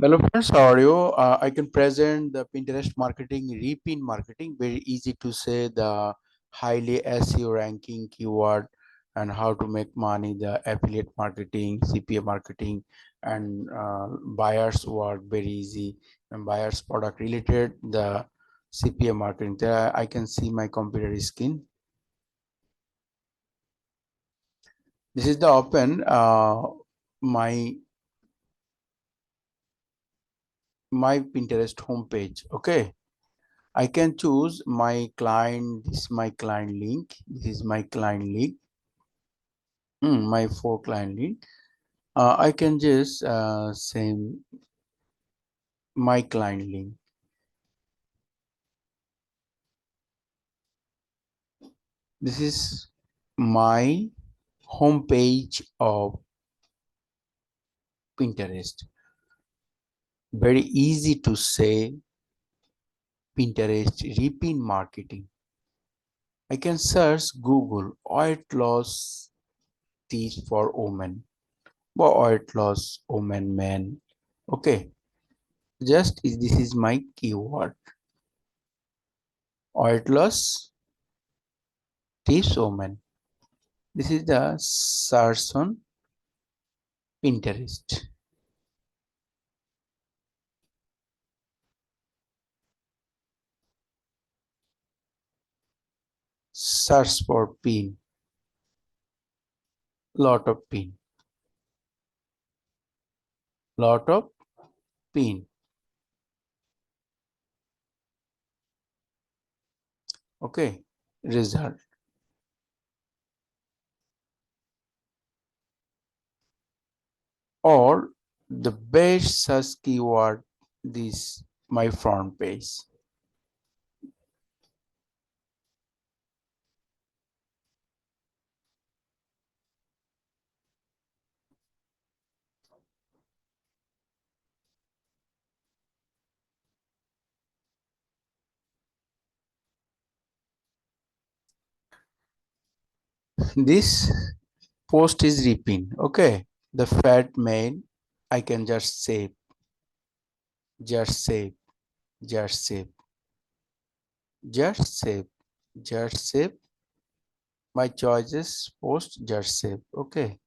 Hello friends, how are you? I can present the Pinterest marketing, Repin marketing. Very easy to say the highly SEO ranking keyword and how to make money, the affiliate marketing, CPA marketing, and buyers work very easy. And buyers product related, the CPA marketing. There I can see my computer screen. This is the open my my Pinterest homepage. Okay. I can choose my client. This is my client link. This is my client link. My four client link. I can just send my client link. This is my homepage of Pinterest. Very easy to say Pinterest repeat marketing. I can search Google weight loss tips for women. Weight loss women men. Okay. Just this is my keyword. Weight loss tips women. This is the search on Pinterest. Search for pin. Lot of pin. Lot of pin. Okay. Result. Or the best search keyword, this my front page. This post is repin. Okay. The fat mail I can just save. Just save. Just save. Just save. Just save. My choices post just save. Okay.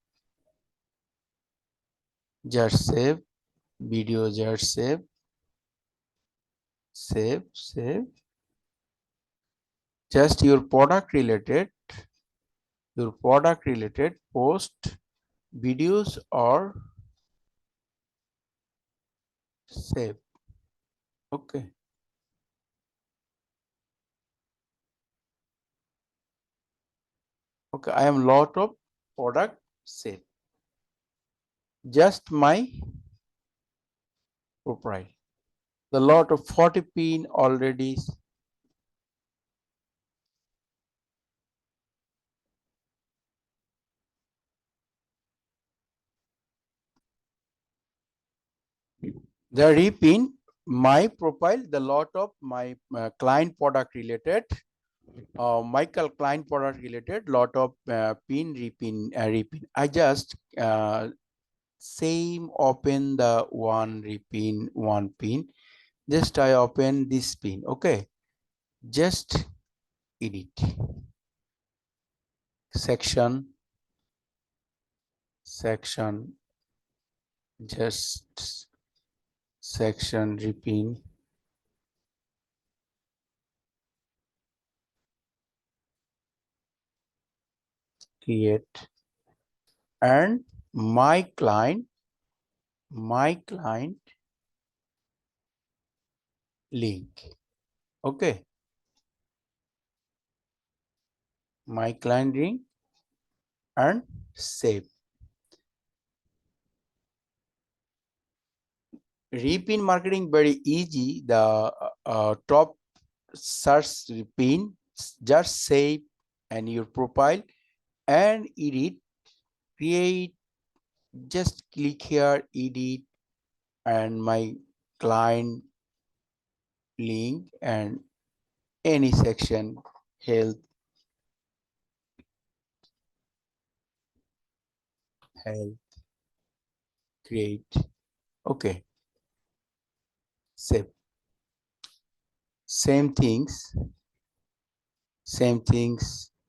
Just save. Video just save. Save. Just your product related post videos or save. Okay. Okay. I am lot of product save. Just my profile. The lot of 40 pin already. The repin my profile, the lot of my client product related, Michael client product related, lot of pin repin. I just same open the one repin one pin. Just I open this pin. Okay. Just edit section just section repin create and my client link. Okay. My client link and save. Repin marketing very easy. The top search repin, just save and your profile and edit, create, just click here, edit and my client link and any section, health, health, create. Okay. save. Same things,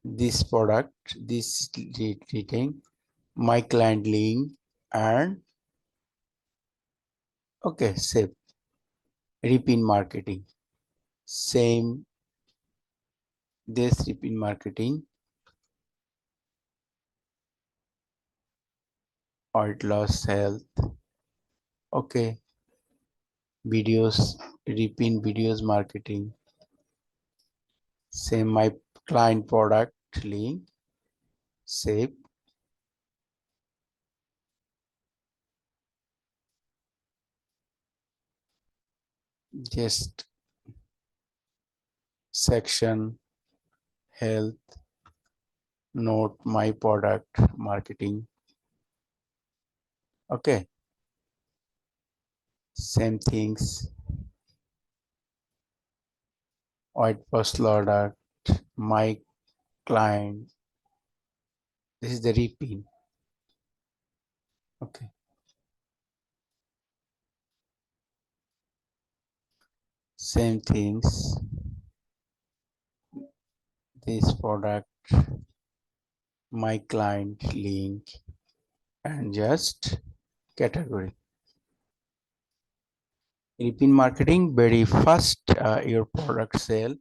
this product, this reading, my client link, and okay, save. Repin marketing. Same, this Repin marketing, weight loss, health. Okay, videos, Repin videos marketing. Same, my client product link, save. Just section, health, note, my product marketing. Okay, same things, white loss product, my client. This is the Repin. Okay, same things, this product, my client link, and just category. Repin marketing, very fast your product sale